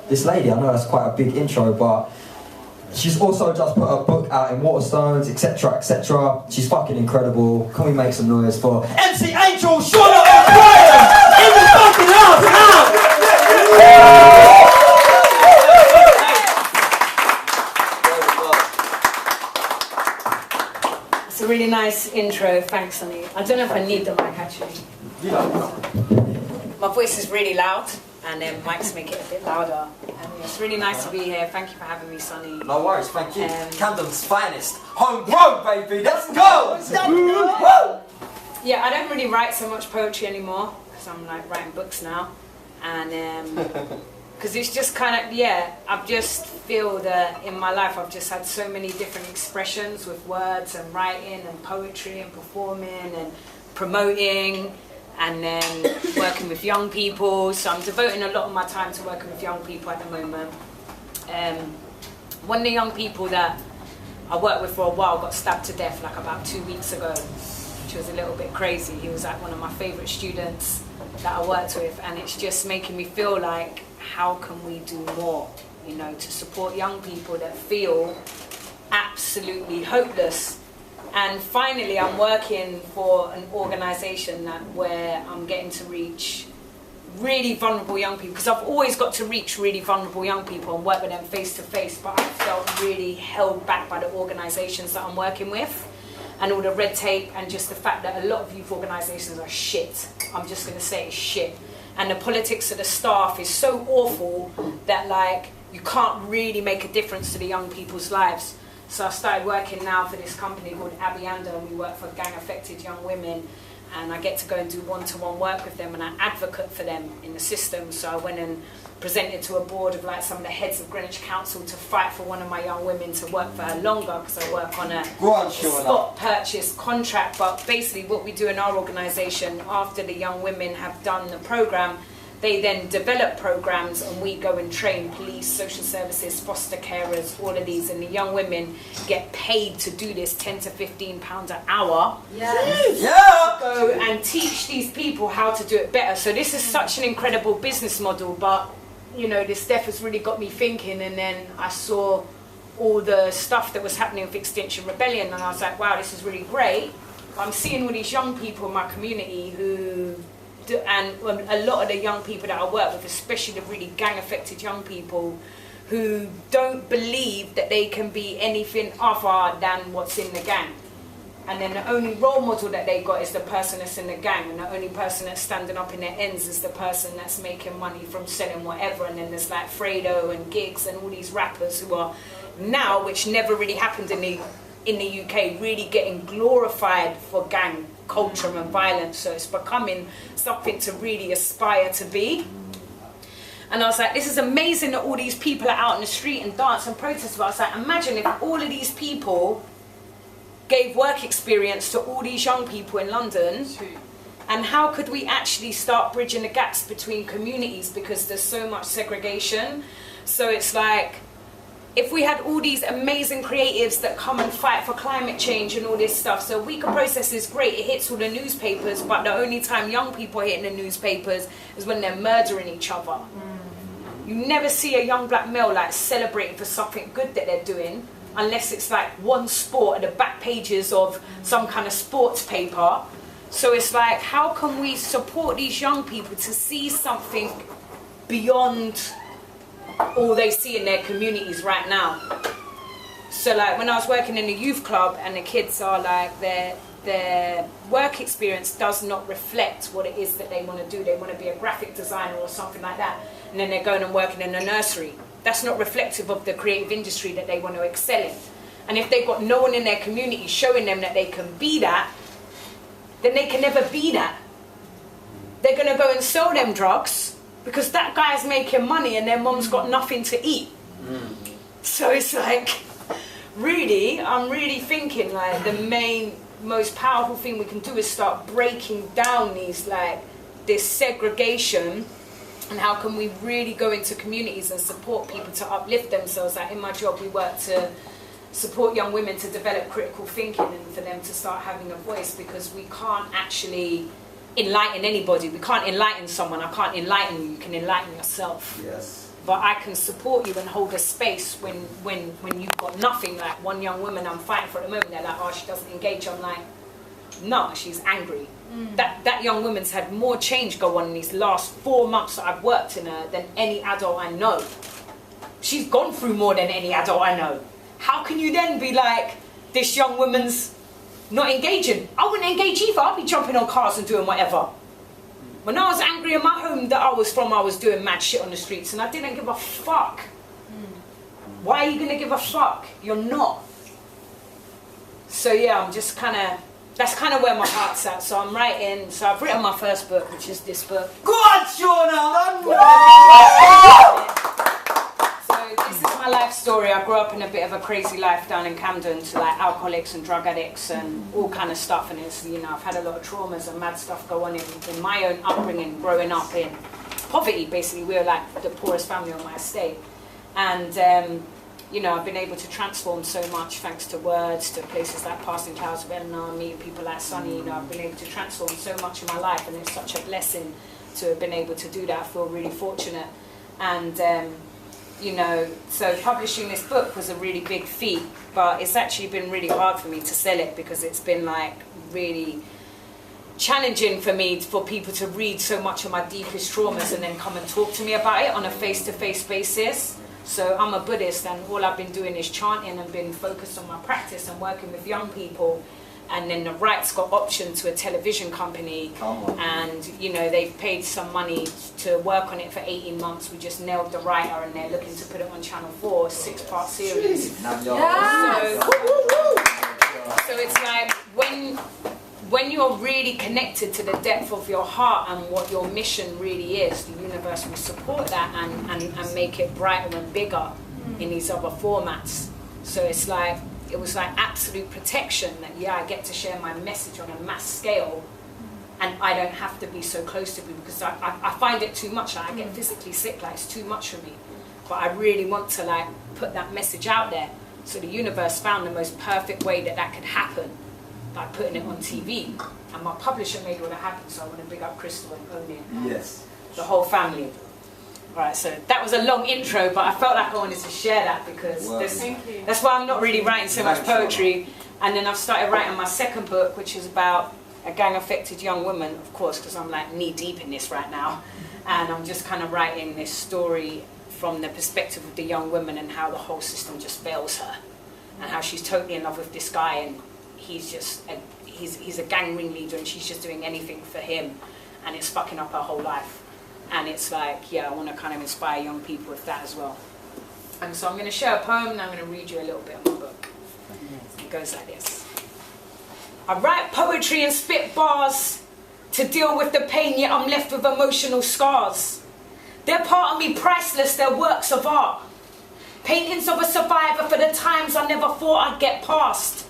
this lady. I know that's quite a big intro, but she's also just put a book out in Waterstones, etc, etc. She's fucking incredible. Can we make some noise for MC Angel Charlotte O'Brien in the fucking house? It's a really nice intro, thanks Sonny. I don't know if I need the mic actually. My voice is really loud and then mics make it a bit louder. And it's really nice to be here. Thank you for having me, Sonny. No worries, thank you. Camden's finest. Homegrown, baby, let's go! Yeah, I don't really write so much poetry anymore because I'm like writing books now. And because it's just kind of, yeah, I just feel that in my life I've just had so many different expressions with words and writing and poetry and performing and promoting and then working with young people. So I'm devoting a lot of my time to working with young people at the moment. One of the young people that I worked with for a while got stabbed to death like about 2 weeks ago, which was a little bit crazy. He was like one of my favourite students that I worked with, and it's just making me feel like, how can we do more, you know, to support young people that feel absolutely hopeless. And finally I'm working for an organisation where I'm getting to reach really vulnerable young people, because I've always got to reach really vulnerable young people and work with them face to face, but I felt really held back by the organisations that I'm working with and all the red tape and just the fact that a lot of youth organisations are shit. I'm just going to say it's shit. And the politics of the staff is so awful that like you can't really make a difference to the young people's lives. So I started working now for this company called Abianda, and we work for gang affected young women, and I get to go and do one-to-one work with them, and I advocate for them in the system. So I went and presented to a board of like some of the heads of Greenwich Council to fight for one of my young women to work for her longer, because I work on a spot purchase contract. But basically what we do in our organisation, after the young women have done the programme, they then develop programs and we go and train police, social services, foster carers, all of these, and the young women get paid to do this, 10 to 15 pounds an hour. Yes. Yeah. Go and teach these people how to do it better. So this is such an incredible business model, but you know, this stuff has really got me thinking. And then I saw all the stuff that was happening with Extinction Rebellion, and I was like, wow, this is really great. I'm seeing all these young people in my community who and a lot of the young people that I work with, especially the really gang-affected young people, who don't believe that they can be anything other than what's in the gang. And then the only role model that they got is the person that's in the gang, and the only person that's standing up in their ends is the person that's making money from selling whatever. And then there's like Fredo and Giggs and all these rappers who are now, which never really happened in the UK, really getting glorified for gang culture and violence. So it's becoming something to really aspire to be. And I was like, this is amazing that all these people are out in the street and dance and protest. But I was like, imagine if all of these people gave work experience to all these young people in London, and how could we actually start bridging the gaps between communities, because there's so much segregation. So it's like, if we had all these amazing creatives that come and fight for climate change and all this stuff, so We Can Process is great, it hits all the newspapers, but the only time young people are hitting the newspapers is when they're murdering each other. You never see a young black male like celebrating for something good that they're doing, unless it's like one sport at the back pages of some kind of sports paper. So it's like, how can we support these young people to see something beyond all they see in their communities right now? So like when I was working in the youth club and the kids are like, their work experience does not reflect what it is that they want to do. They want to be a graphic designer or something like that, and then they're going and working in a nursery. That's not reflective of the creative industry that they want to excel in. And if they've got no one in their community showing them that they can be that, then they can never be that. They're going to go and sell them drugs because that guy's making money and their mom's got nothing to eat. So it's like, really, I'm really thinking like the most powerful thing we can do is start breaking down these this segregation, and how can we really go into communities and support people to uplift themselves. Like in my job, we work to support young women to develop critical thinking and for them to start having a voice, because we can't actually enlighten anybody. We can't enlighten someone. I can't enlighten you. You can enlighten yourself. Yes. but I can support you and hold a space when you've got nothing. Like one young woman I'm fighting for at the moment, they're like, oh, she doesn't engage. I'm like, no, she's angry. That young woman's had more change go on in these last 4 months that I've worked in her than any adult I know. She's gone through more than any adult I know. How can you then be like, this young woman's not engaging? I wouldn't engage either. I'd be jumping on cars and doing whatever. When I was angry in my home that I was from, I was doing mad shit on the streets and I didn't give a fuck. Why are you gonna give a fuck? You're not. So yeah, I'm just kind of, that's kind of where my heart's at. So I'm writing, so I've written my first book, which is this book. Go on, Shauna! So this is my life story. I grew up in a bit of a crazy life down in Camden to like alcoholics and drug addicts and all kind of stuff. And it's, you know, I've had a lot of traumas and mad stuff go on in my own upbringing, growing up in poverty. Basically, we were like the poorest family on my estate. And, you know, I've been able to transform so much thanks to words, to places like Passing Clouds of Eleanor, meeting people like Sunny. You know, I've been able to transform so much in my life, and it's such a blessing to have been able to do that. I feel really fortunate. And, you know, so publishing this book was a really big feat, but it's actually been really hard for me to sell it because it's been like really challenging for me for people to read so much of my deepest traumas and then come and talk to me about it on a face-to-face basis. So I'm a Buddhist and all I've been doing is chanting and been focused on my practice and working with young people. And then the rights got optioned to a television company, and you know they've paid some money to work on it for 18 months. We just nailed the writer, and they're looking to put it on Channel 4, 6-part series. So it's like when you're really connected to the depth of your heart and what your mission really is, the universe will support that and make it brighter and bigger in these other formats. So it's like, it was like absolute protection that, yeah, I get to share my message on a mass scale and I don't have to be so close to people because I find it too much. Like, I get physically sick, like it's too much for me. But I really want to like put that message out there. So the universe found the most perfect way that could happen by putting it on TV. And my publisher made all that happen, so I want to big up Crystal and Oni and the whole family. Alright, so that was a long intro, but I felt like I wanted to share that because that's why I'm not really writing so much poetry. And then I've started writing my second book, which is about a gang-affected young woman, of course, because I'm like knee-deep in this right now. And I'm just kind of writing this story from the perspective of the young woman and how the whole system just fails her. And how she's totally in love with this guy and he's just, he's a gang ringleader and she's just doing anything for him. And it's fucking up her whole life. And it's like, yeah, I want to kind of inspire young people with that as well. And so I'm going to share a poem and I'm going to read you a little bit of my book. It goes like this. I write poetry and spit bars to deal with the pain, yet I'm left with emotional scars. They're part of me priceless, they're works of art. Paintings of a survivor for the times I never thought I'd get past.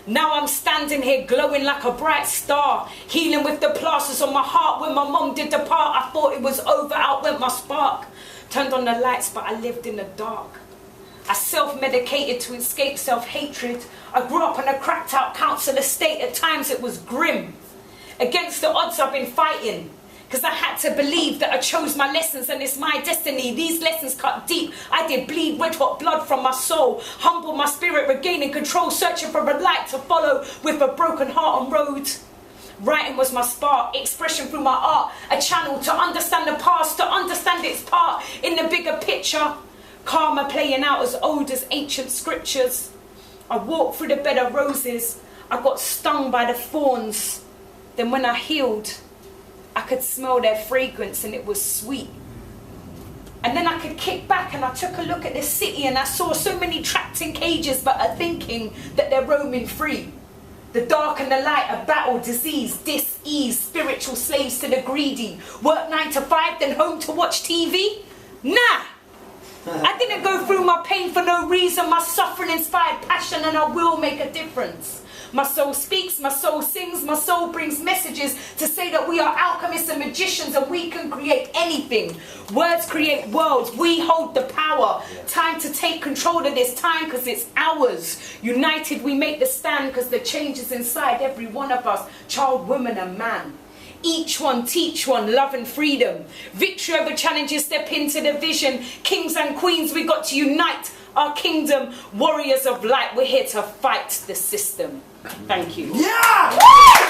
Now I'm standing here glowing like a bright star, healing with the plasters on my heart. When my mum did depart, I thought it was over, out went my spark. Turned on the lights, but I lived in the dark. I self-medicated to escape self-hatred. I grew up in a cracked out council estate, at times it was grim. Against the odds I've been fighting, because I had to believe that I chose my lessons and it's my destiny. These lessons cut deep. I did bleed red hot blood from my soul. Humble my spirit, regaining control, searching for a light to follow with a broken heart on road. Writing was my spark, expression through my art, a channel to understand the past, to understand its part in the bigger picture. Karma playing out as old as ancient scriptures. I walked through the bed of roses. I got stung by the thorns. Then when I healed, I could smell their fragrance and it was sweet. And then I could kick back and I took a look at this city and I saw so many trapped in cages but are thinking that they're roaming free. The dark and the light, a battle, disease, dis-ease, spiritual slaves to the greedy. Work 9 to 5, then home to watch TV? Nah! I didn't go through my pain for no reason. My suffering inspired passion and I will make a difference. My soul speaks, my soul sings, my soul brings messages to say that we are alchemists and magicians and we can create anything. Words create worlds, we hold the power. Time to take control of this time because it's ours. United we make the stand because the change is inside every one of us, child, woman and man. each one teach one love and freedom. Victory over challenges, step into the vision. Kings and queens, we got to unite our kingdom. Warriors of light, we're here to fight the system. Thank you. Yeah!